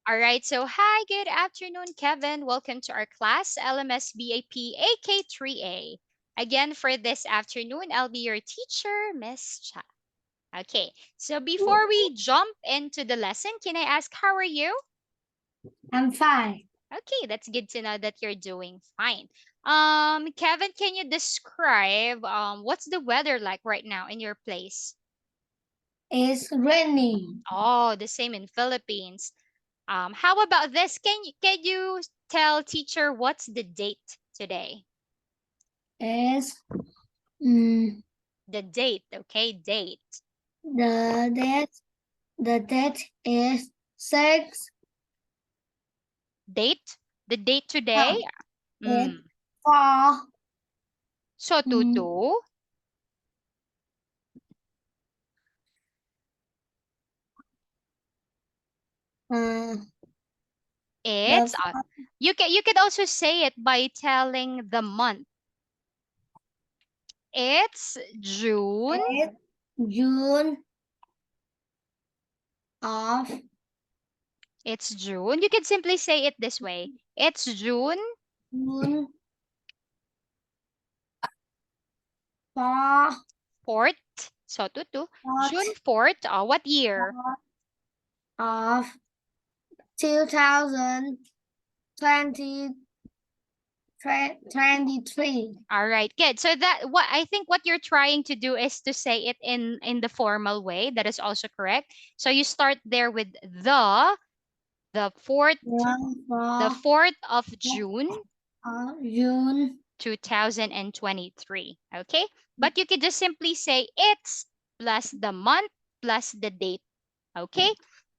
All right, so hi, good afternoon, Kevin. Welcome to our class, LMS BAP AK3A. Again, for this afternoon, I'll be your teacher, Miss Cha. Okay, so before we jump into the lesson, can I ask, how are you? I'm fine. Okay, that's good to know that you're doing fine. Kevin, can you describe what's the weather like right now in your place? It's raining. Oh, the same in Philippines. How about this? Can you tell teacher what's the date today? It's mm, The date, okay, date. the date. The date is 6. Date? The date today? No, it's Mm. 4. So Mm, tutu, uh, the it's you could also say it by telling the month. It's June. it's June of It's June. You could simply say it this way. It's June June 4th 4th. So tutu. June 4th. What year? of 2023. All right, good. So that what I think what you're trying to do is to say it in the formal way. That is also correct. So you start there with the fourth One the for 4th of June June. 2023. Okay? But you could just simply say it's plus the month plus the date. Okay?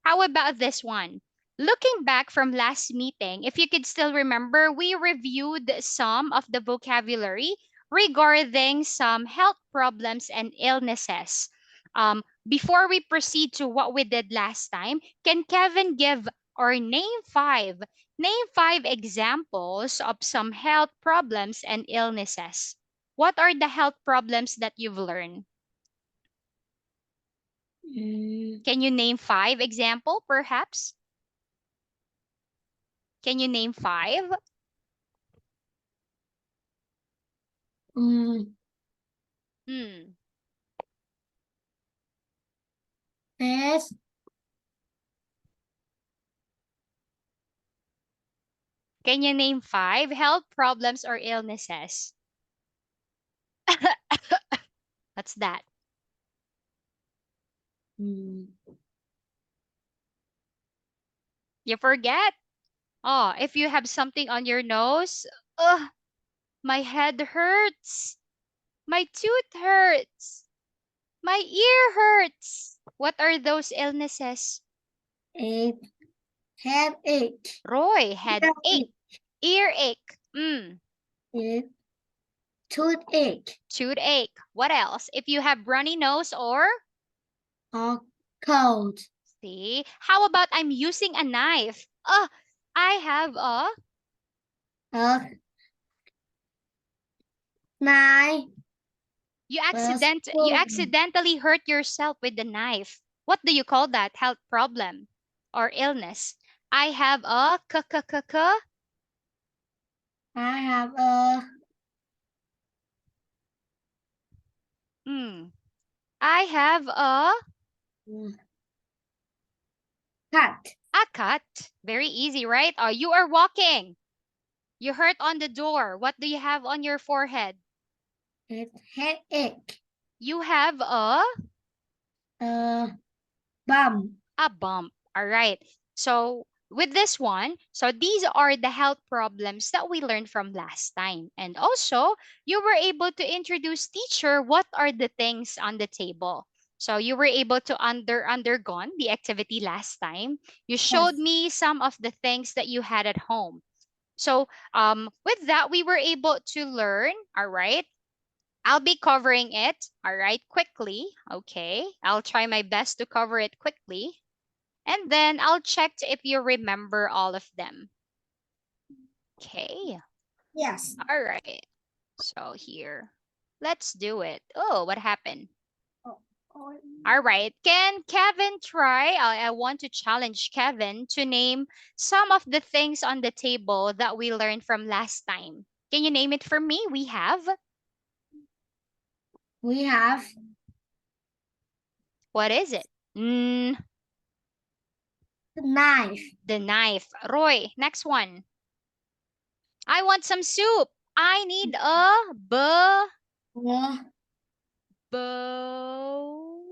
How about this one? Looking back from last meeting, if you could still remember, we reviewed some of the vocabulary regarding some health problems and illnesses. Before we proceed to what we did last time, can Kevin give or name five examples of some health problems and illnesses? What are the health problems that you've learned? Mm, Can you name five example perhaps? Can you name five? mm, Hmm. S Can you name five health problems or illnesses? What's that? mm, You forget? Oh, if you have something on your nose, ugh, my head hurts. My tooth hurts. My ear hurts. What are those illnesses? it headache. Roy, headache, Headache. earache, It toothache toothache. What else? If you have runny nose or or cold. see, how about I'm using a knife? I have a A knife was you broken. accidentally hurt yourself with the knife. What do you call that? Health problem or illness? I have a I have a hmm. I have mm, cut. a cut. Very easy, right? You are walking. You hurt on the door. What do you have on your forehead? It headache. You have A bump. a bump. All right. So with this one, so these are the health problems that we learned from last time. And also, you were able to introduce teacher what are the things on the table. So you were able to undergone the activity last time. You showed Yes. me some of the things that you had at home. So with that, we were able to learn, all right, I'll be covering it, all right, quickly. Okay. I'll try my best to cover it quickly. And then I'll check if you remember all of them. Okay. Yes. All right. So here, let's do it. Oh, what happened? Oh, All right. Can Kevin try? I want to challenge Kevin to name some of the things on the table that we learned from last time. Can you name it for me? We have What is it? the knife. The knife. Roy, next one. I want some soup. I need a The bow.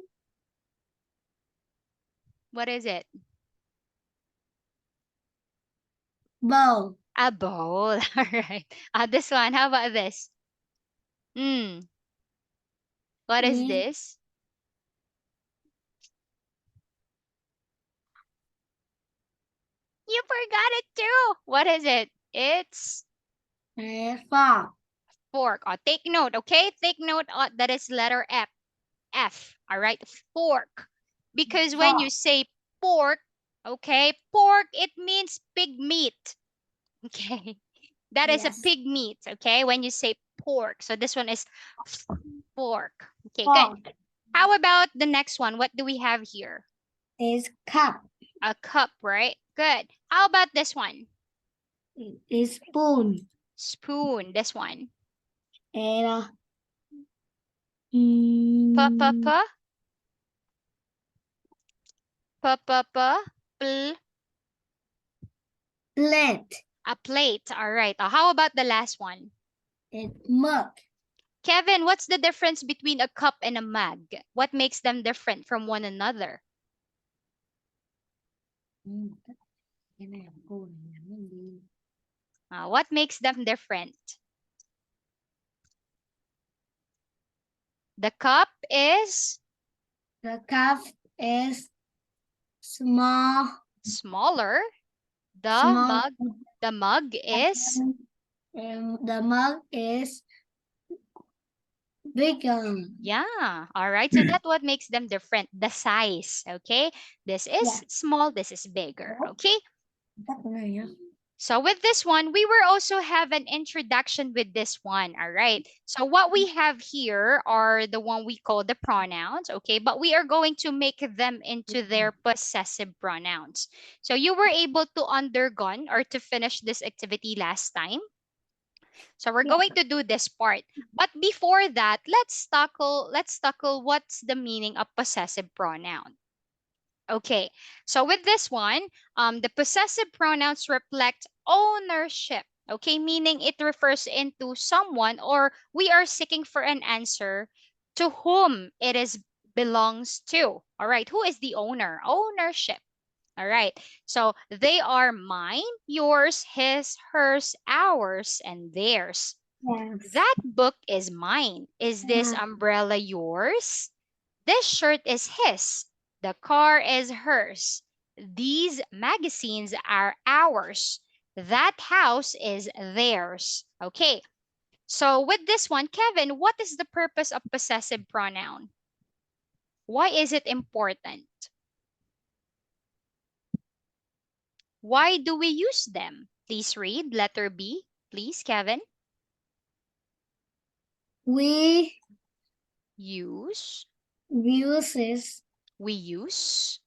What is it? bowl. A bowl. All right. This one. How about this? Mm. What is Is this? You forgot it too. What is it? It's a fork. fork. Oh, take note, okay? Take note that is letter F. F. All right. Fork. Because when you Fork. say pork, okay, pork, it means pig meat. Okay. That is a Yes. pig meat, okay? When you say pork. So this one is fork. Okay, good. Fork How about the next one? What do we have here? is cup. A cup, right? Good. How about this one? Is spoon. Spoon. This one. And P p p p p p pl plate. a plate. All right. How about the last one? Is mug. Kevin, what's the difference between a cup and a mug? What makes them different from one another? What makes them different? The cup is The cup is small. smaller. The Small. mug, the mug is The mug is bigger. yeah. All right. So that's what makes them different. The size. Okay. This Yeah. is small. This is bigger. Okay. That's nice. So with this one, we will also have an introduction with this one. All right. So what we have here are the one we call the pronouns. Okay. But we are going to make them into their possessive pronouns. So you were able to undergone or to finish this activity last time. So we're Yeah. going to do this part. But before that, let's tackle what's the meaning of possessive pronoun. Okay, so with this one, the possessive pronouns reflect ownership. Okay, meaning it refers into someone or we are seeking for an answer to whom it is belongs to. All right, who is the owner? Ownership. All right, so they are mine, yours, his, hers, ours, and theirs. Yes. That book is mine. Is this umbrella yours? This shirt is his. The car is hers. These magazines are ours. That house is theirs. Okay. So with this one, Kevin, what is the purpose of possessive pronoun? Why is it important? Why do we use them? Please read letter B. Please, Kevin. We Use. uses We use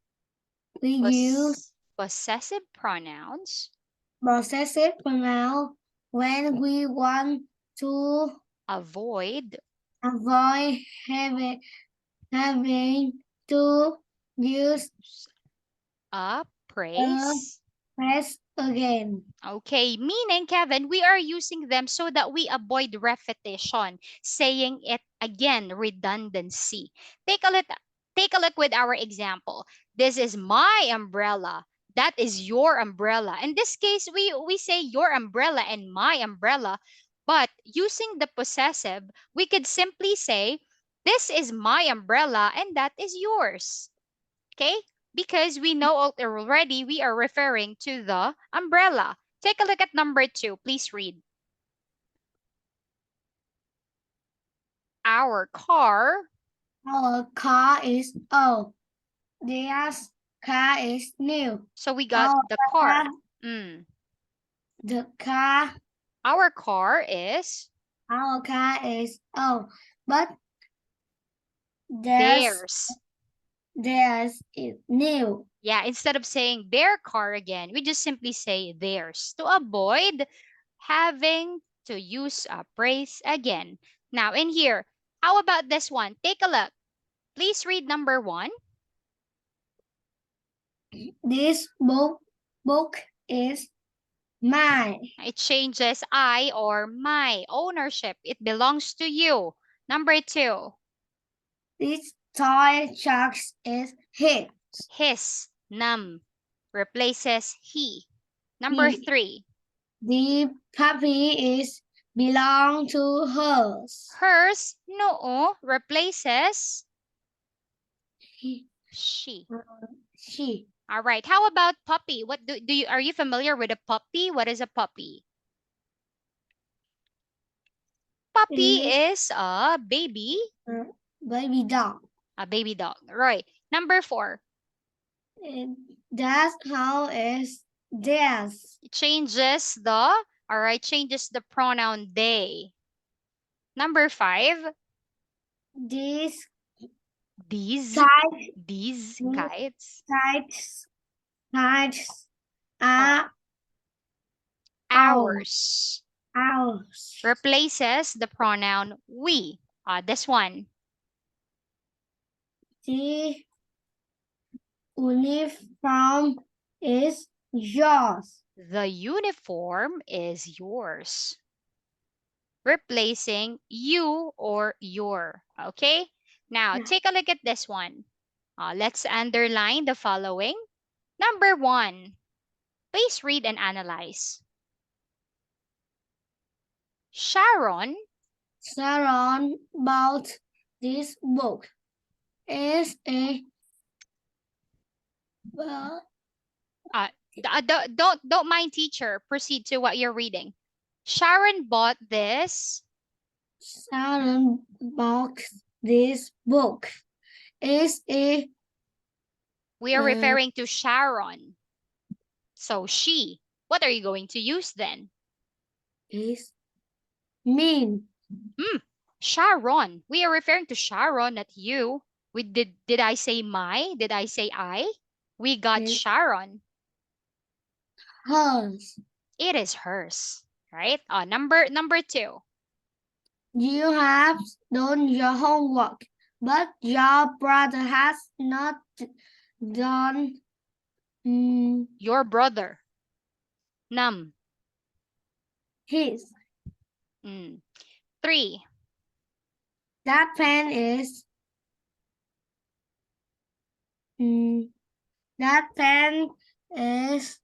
we use possessive pronouns. possessive pronoun when we want to Avoid avoid having to use a a praise. press again. Okay, meaning, Kevin, we are using them so that we avoid repetition, saying it again, redundancy. Take a look, take a look with our example. This is my umbrella. That is your umbrella. In this case, we say your umbrella and my umbrella, but using the possessive, we could simply say, this is my umbrella and that is yours. Okay? Because we know already we are referring to the umbrella. Take a look at number 2. Please read. Our car. Our car is old. Their car is new. So we got the car. Mm. The car Our car is Our car is old, but Theirs. Theirs is new. Yeah, instead of saying their car again, we just simply say theirs to avoid having to use a phrase again. Now, in here, how about this one? Take a look. Please read number 1. This book is mine. It changes I or my ownership. It belongs to you. Number 2, This toy shark is his. his, nam, replaces he. Number 3, The puppy is belong to hers. hers, noo, replaces He, she. she. All right. How about puppy? What do you are you familiar with a puppy? What is a puppy? Puppy Is is a baby, a baby dog. a baby dog. Right. Number 4, And that's how is theirs. it changes the all right, changes the pronoun they. Number 5, These these, kites, these kites kites, kites are are ours. ours. Replaces the pronoun we. This one. The uniform is yours. The uniform is yours. Replacing you or your. Okay? Now, take a look at this one. Let's underline the following. Number 1, please read and analyze. Sharon Sharon bought this book. Is a don't mind teacher. Proceed to what you're reading. Sharon bought this. Sharon bought this book. Is a We are referring to Sharon. So she. What are you going to use then? is mean. Sharon. We are referring to Sharon, not you. We did I say my? Did I say I? We got Is Sharon. hers. It is hers, right? Number 2. You have done your homework, but your brother has not done Your brother. Nam. his. 3. That pen is that pen is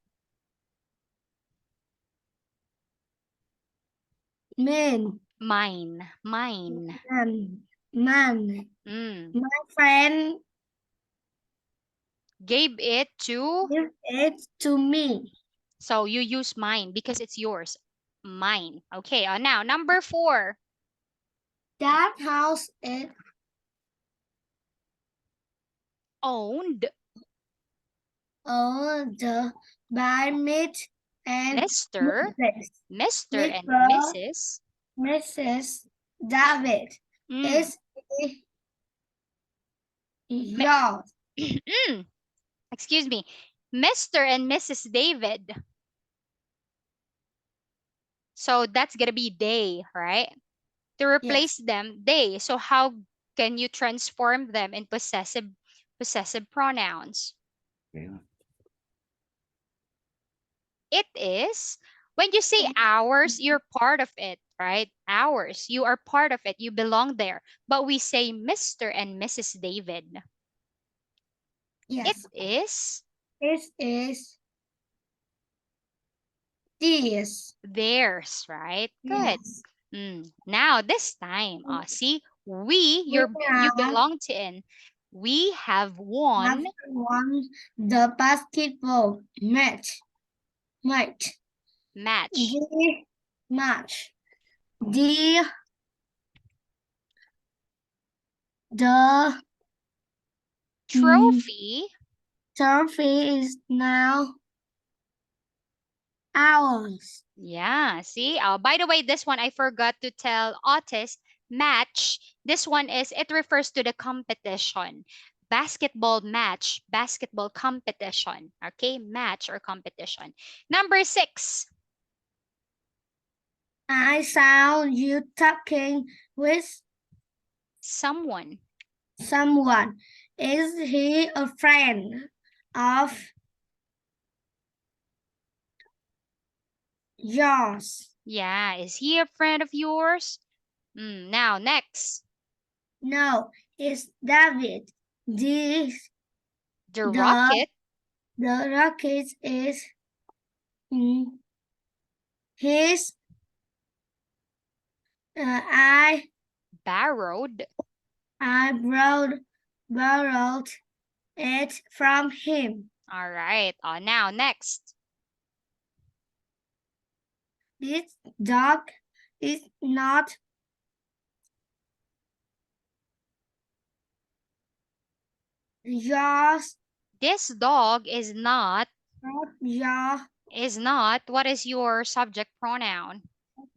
mean. Mine. Mine. Man. My friend Gave it to. give it to me. So you use mine because it's yours. Mine. Okay. Now number 4. That house is Owned. owned by Mitch and Mr. Mr. and Mrs. Mrs. David. Mm. Is yours. Excuse me. Mr. and Mrs. David. So that's gonna be they, right? To replace them, they. So how can you transform them in possessive pronouns? Yeah. It is. When you say ours, you're part of it, right? Ours. You are part of it. You belong there. But we say Mr. and Mrs. David. Yes. It is. It is this. Theirs, right? Good. Yes. Now this time, see, you belong to in. We have won the basketball match. match. The match. The Trophy. trophy is now ours. Yeah, see? By the way, this one I forgot to tell Otis Match, this one it refers to the competition. Basketball match, basketball competition. Okay, match or competition. Number 6. I saw you talking with Someone. someone. Is he a friend of yours? Yeah, is he a friend of yours? Now, next. No, it's David. This The the rocket. the rocket is his. I Borrowed. borrowed it from him. All right. Now, next. This dog is not yours. This dog Not your. what is your subject pronoun?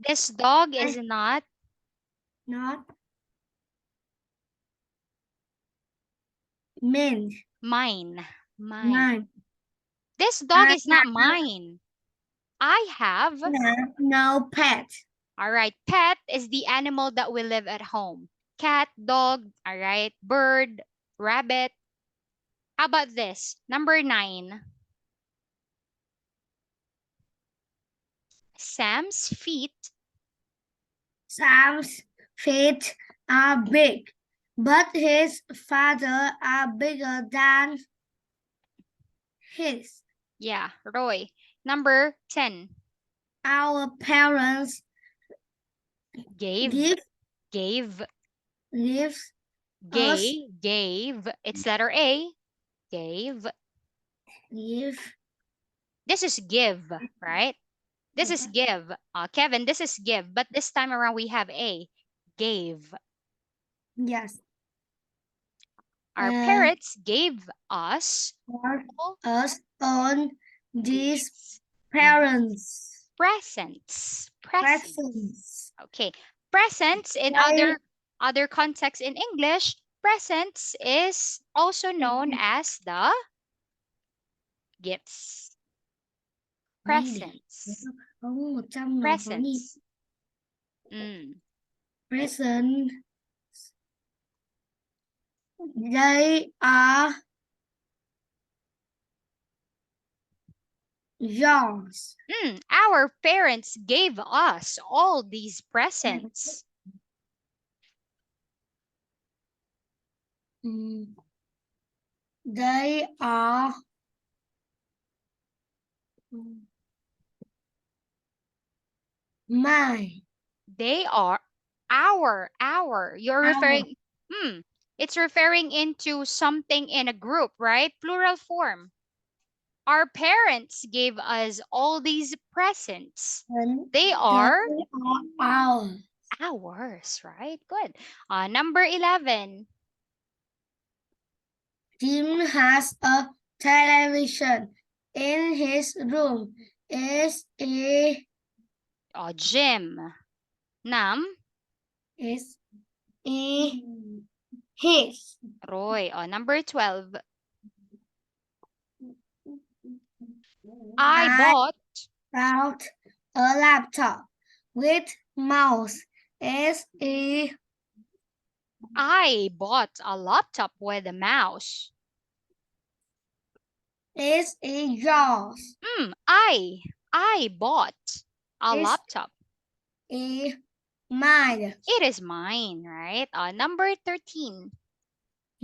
This dog is not Not mine. mine. Mine. This dog I is not mine. I have. have no pet. All right. Pet is the animal that we live at home. Cat, dog, all right. Bird, rabbit. How about this? Number 9. Sam's feet. Sam's feet are big, but his father are bigger than his. Yeah, Roy. Number 10. Our parents Gave. give Gave. gives us Gave. It's letter A. Gave. give. This is give, right? This is give. Kevin, this is give. But this time around, we have A. Gave. Yes. Our parents gave us all Us on these these parents. presents. Presents. Okay. Presents in other contexts in English, presents is also known as the gifts. Presents. Presents. Present. They are yours. Our parents gave us all these presents. They are mine. They are our. You're referring, it's referring into something in a group, right? Plural form. Our parents gave us all these presents. They are ours. ours, right? Good. Number 11. Jim has a television in his room. Is a Jim. Nam. Is a his. Roy. Number 12. I bought a laptop with mouse. I bought a laptop with a mouse. Is yours. I bought a laptop. Mine. It is mine, right? Number 13.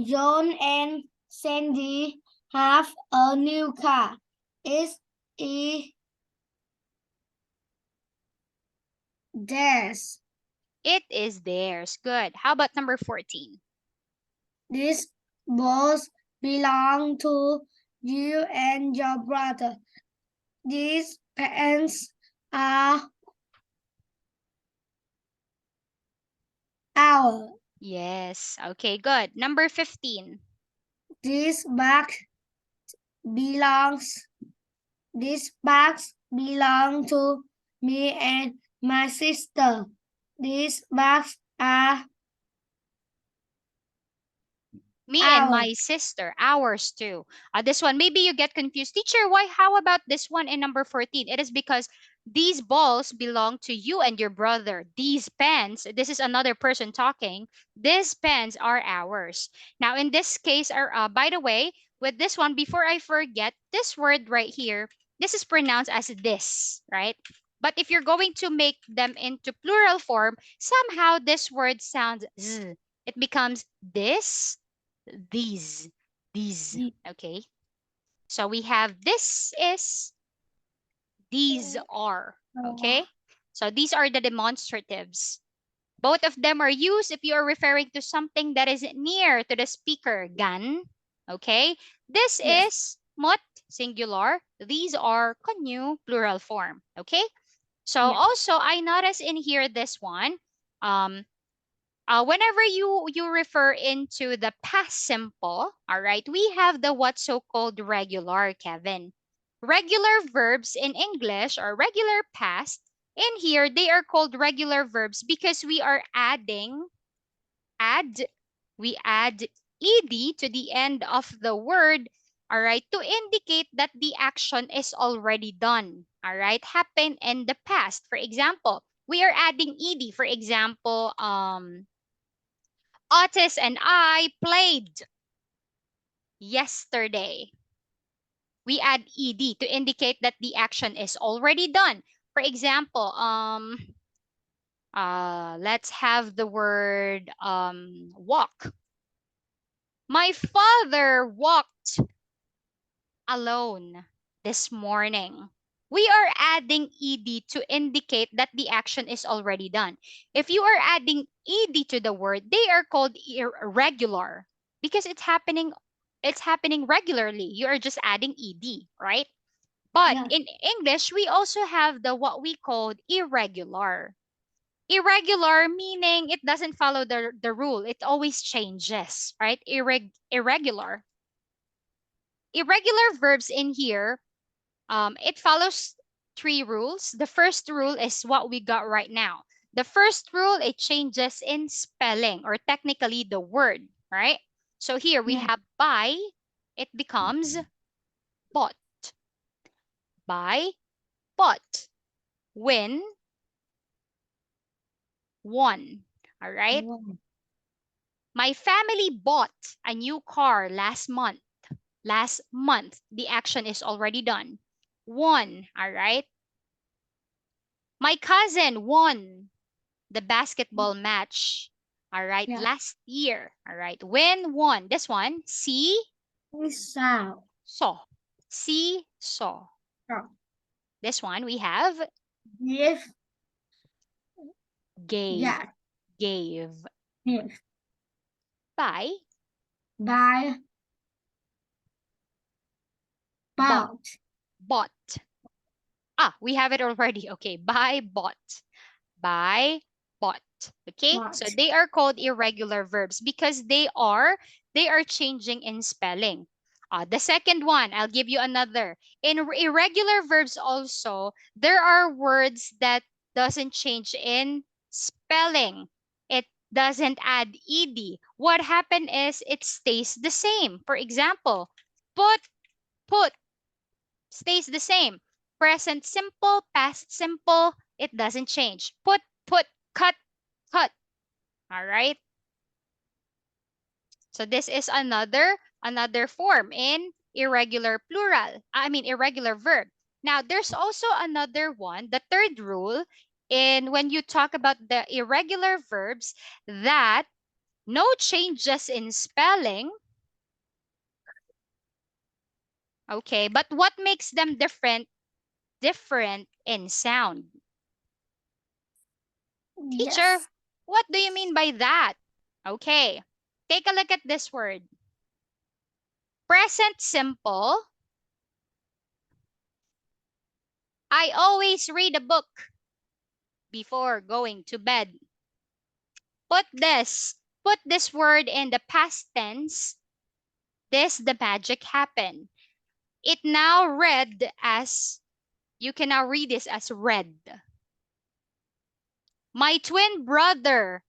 John and Sandy have a new car. Is theirs. It is theirs. Good. How about number 14? This boss belong to you and your brother. These pants are our. Yes. Okay, good. Number 15. This bag belongs. These bags belong to me and my sister. These bags Uh, Me and our. my sister, ours too. This one, maybe you get confused. Teacher, why? How about this one in number 14? It is because these balls belong to you and your brother. These pens, this is another person talking. These pens are ours. Now, in this case, by the way, with this one, before I forget, this word right here, this is pronounced as this, right? But if you're going to make them into plural form, somehow this word sounds z. It becomes this, these, these. Okay. So we have this is, these are. Okay. So these are the demonstratives. Both of them are used if you are referring to something that is near to the speaker, gan. Okay. This Yes. is mot, singular. These are kanyu, plural form. Okay. So Yes. also I notice in here this one. Um, whenever you refer into the past simple, all right, we have the what's so-called regular, Kevin. Regular verbs in English or regular past, in here they are called regular verbs because add we add ed to the end of the word, all right, to indicate that the action is already done, all right, happened in the past. For example, we are adding ed. For example, Otis and I played yesterday. We add ed to indicate that the action is already done. For example, let's have the word walk. My father walked alone this morning. We are adding ed to indicate that the action is already done. If you are adding ed to the word, they are called irregular because it's happening regularly. You are just adding ed, right? But Yeah. in English, we also have the what we called irregular. Irregular meaning it doesn't follow the rule. It always changes, right? Irregular. Irregular verbs in here, it follows three rules. The first rule is what we got right now. The first rule, it changes in spelling or technically the word, right? So here we Yeah. have buy, it becomes bought. Buy, bought. Win, won. All right. Wow. My family bought a new car last month. Last month, the action is already done. Won. All right. My cousin won the basketball match. All right, Yeah. last year. All right, when won? This one, see, We saw. saw. See, saw. Oh. This one we have Give. gave, Yeah. gave. Give. Buy, Buy. bought, Bought. bought. Ah, we have it already. Okay, buy, bought. Buy, bought. Okay, so Bought. they are called irregular verbs because they are changing in spelling. The second one, I'll give you another. In irregular verbs also, there are words that doesn't change in spelling. It doesn't add ed. What happened is it stays the same. For example, put stays the same. Present simple, past simple, it doesn't change. Put, cut, cut. All right. So this is another form in irregular plural. I mean irregular verb. Now there's also another one, the third rule in when you talk about the irregular verbs that no changes in spelling. Okay, but what makes them different in sound? Teacher, Yes. what do you mean by that? Okay, take a look at this word. Present simple. I always read a book before going to bed. Put this word in the past tense. The magic happened. It now read as, you can now read this as read. My twin brother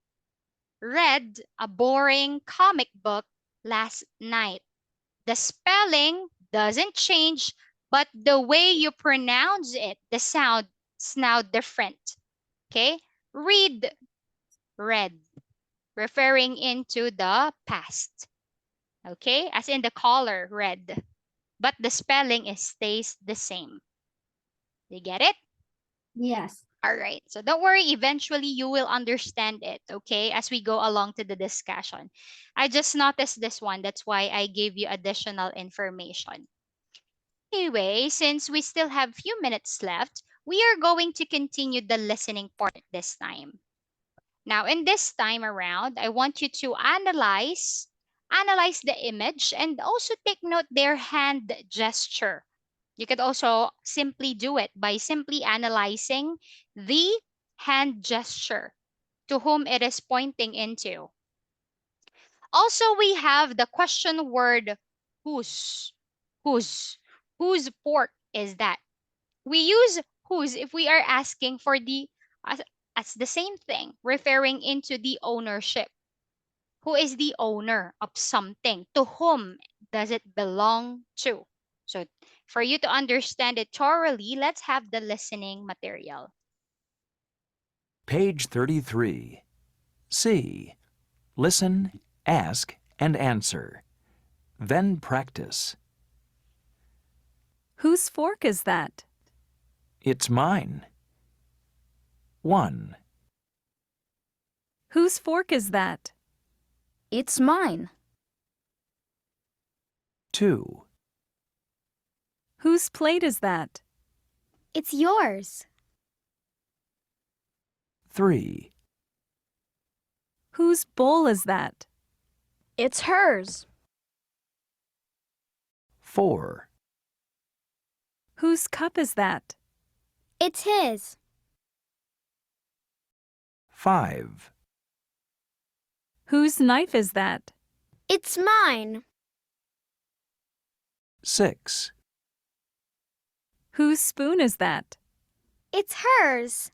read a boring comic book last night. The spelling doesn't change, but the way you pronounce it, the sound is now different. Okay? Read, read, referring into the past. Okay? As in the color, red. But the spelling stays the same. You get it? Yes. All right. So don't worry, eventually you will understand it, okay, as we go along to the discussion. I just noticed this one. That's why I gave you additional information. Anyway, since we still have few minutes left, we are going to continue the listening part this time. Now, in this time around, I want you to analyze the image and also take note their hand gesture. You could also simply do it by simply analyzing the hand gesture to whom it is pointing into. Also, we have the question word whose. Whose. Whose pork is that? We use whose if we are asking for as the same thing, referring into the ownership. Who is the owner of something? To whom does it belong to? So, for you to understand it thoroughly, let's have the listening material. Page 33. C. Listen, ask, and answer. Then practice. Whose fork is that? It's mine. 1, Whose fork is that? It's mine. 2, Whose plate is that? It's yours. 3, Whose bowl is that? It's hers. 4, Whose cup is that? It's his. 5, Whose knife is that? It's mine. 6, Whose spoon is that? It's hers.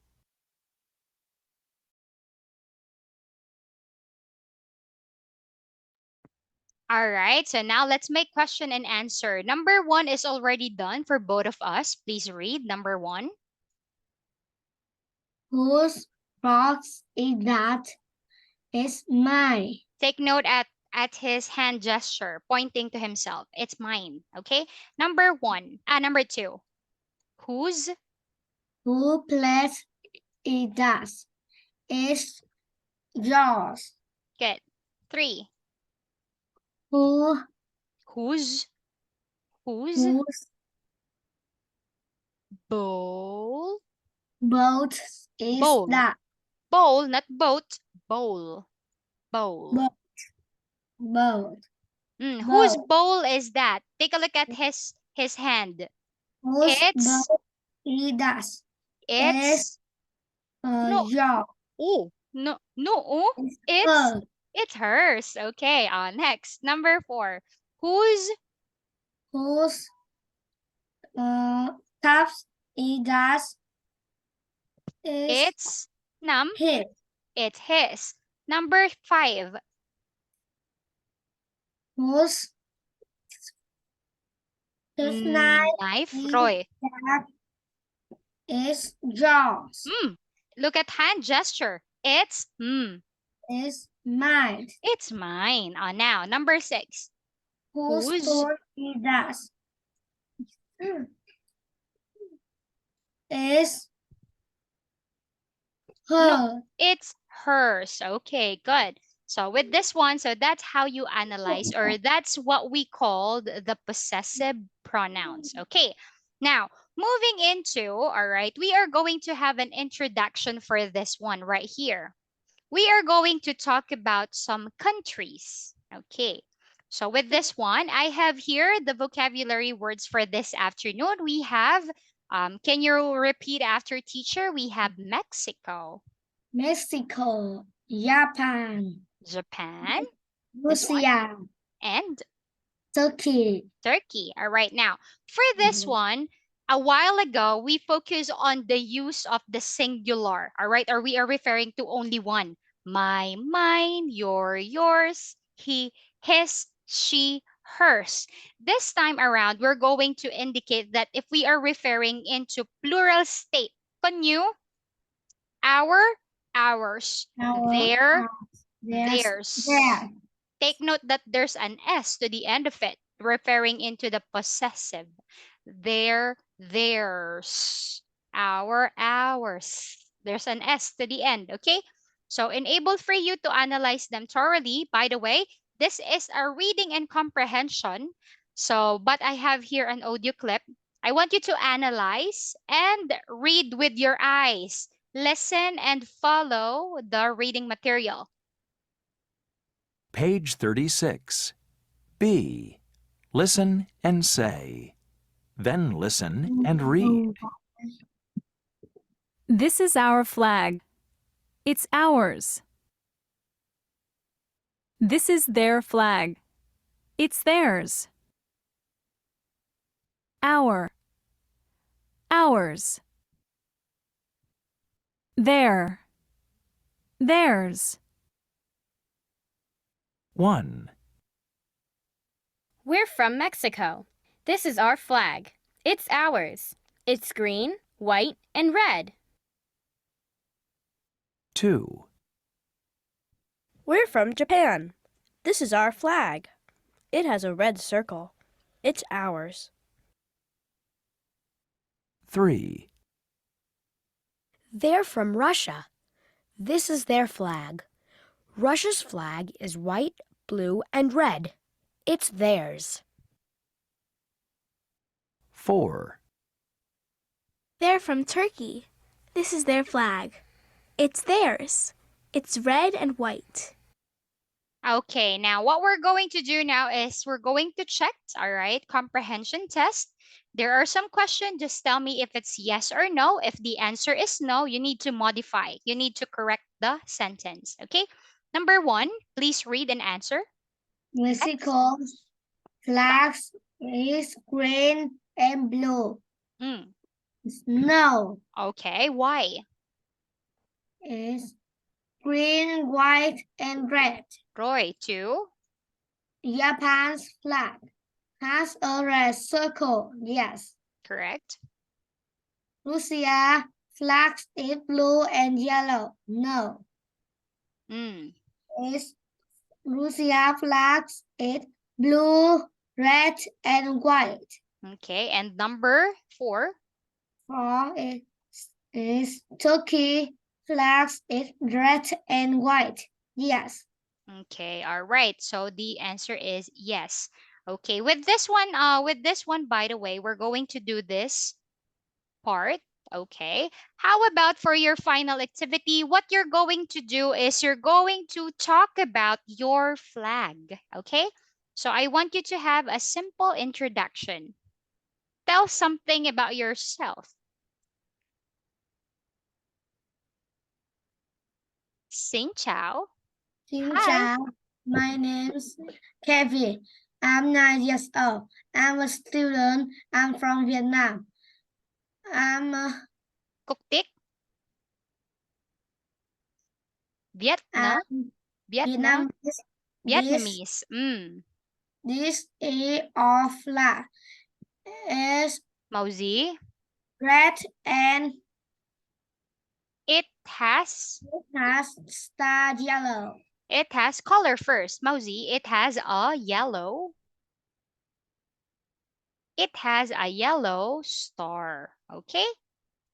All right, so now let's make question and answer. Number one is already done for both of us. Please read number one. Whose box is that? It's mine. Take note at his hand gesture, pointing to himself. It's mine. Okay. Number two. Whose? Who plate is that? It's yours. Good. Three. Who Whose? Whose whose bowl? boat is Bowl. that? Bowl, not boat. Bowl. Bowl. Boat. Boat. Whose Boat. bowl is that? Take a look at his hand. Whose It's boat is that? it's no. Yours. Oh, no. It's It's hers. it's hers. Okay. Next, number four. Whose? Whose cups is that? Is It's num. his. It's his. Number five. Whose knife Knife. is Roy. that? Is yours. Look at hand gesture. It's Is mine. It's mine. Now, number six. Whose Whose? boat is that? Is her. It's hers. Okay, good. So with this one, so that's how you analyze, or that's what we called the possessive pronouns. Okay. Now, moving into, all right, we are going to have an introduction for this one right here. We are going to talk about some countries. Okay. So with this one, I have here the vocabulary words for this afternoon. We have, can you repeat after teacher? We have Mexico, Mexico, Japan, Japan, this one, Russia, and Turkey. Turkey. All right. Now, for this one, a while ago, we focused on the use of the singular. All right. Or we are referring to only one. My, mine, your, yours, he, his, she, hers. This time around, we're going to indicate that if we are referring into plural state, kanyu, our, ours, Our, their, there's, theirs. there. Take note that there's an S to the end of it, referring into the possessive. Their, theirs. Our, ours. There's an S to the end, okay? So enable for you to analyze them thoroughly. By the way, this is a reading and comprehension. So, but I have here an audio clip. I want you to analyze and read with your eyes. Listen and follow the reading material. Page 36. B. Listen and say. Then listen and read. This is our flag. It's ours. This is their flag. It's theirs. Our. Ours. Their. Theirs. 1, We're from Mexico. This is our flag. It's ours. It's green, white, and red. 2, We're from Japan. This is our flag. It has a red circle. It's ours. 3, They're from Russia. This is their flag. Russia's flag is white, blue, and red. It's theirs. 4, They're from Turkey. This is their flag. It's theirs. It's red and white. Okay, now what we're going to do now is we're going to check, all right, comprehension test. There are some questions. Just tell me if it's yes or no. If the answer is no, you need to modify. You need to correct the sentence, okay? Number 1, please read and answer. Mexico's flags is green and blue. Hmm, Snow okay, why? is green, white, and red. Roy, 2. Japan's flag has a red circle. Yes. Correct. Russia flags is blue and yellow. No. Hmm, Is Russia flags is blue, red, and white. okay, and number 4. For is Turkey flags is red and white. Yes. Okay, all right. So the answer is yes. Okay, with this one, by the way, we're going to do this part. Okay. How about for your final activity? What you're going to do is you're going to talk about your flag. Okay. So I want you to have a simple introduction. Tell something about yourself. Xin chào. Xin Hi. chào. My name's Kevin. I'm 9 years old. I'm a student. I'm from Vietnam. I'm Cục tích. Vietnam. Vietnam. Vietnamese. Vietnamese. This is our flag. Is Màu gì? red and It has star yellow. It has color first. Màu gì? It has a yellow. It has a yellow star. Okay?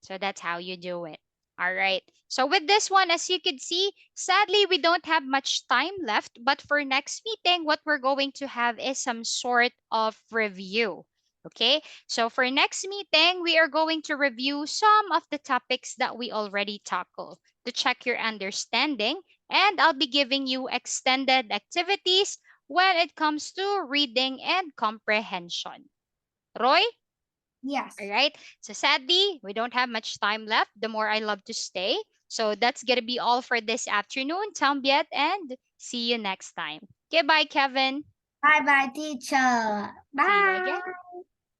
So that's how you do it. All right. So with this one, as you can see, sadly, we don't have much time left. But for next meeting, what we're going to have is some sort of review. Okay. So for next meeting, we are going to review some of the topics that we already tackled to check your understanding. And I'll be giving you extended activities when it comes to reading and comprehension. Roy? Yes. All right. So sadly, we don't have much time left. The more I love to stay. So that's going to be all for this afternoon. Tambiet, and see you next time. Goodbye, Kevin. Bye bye, teacher. See you Bye. again.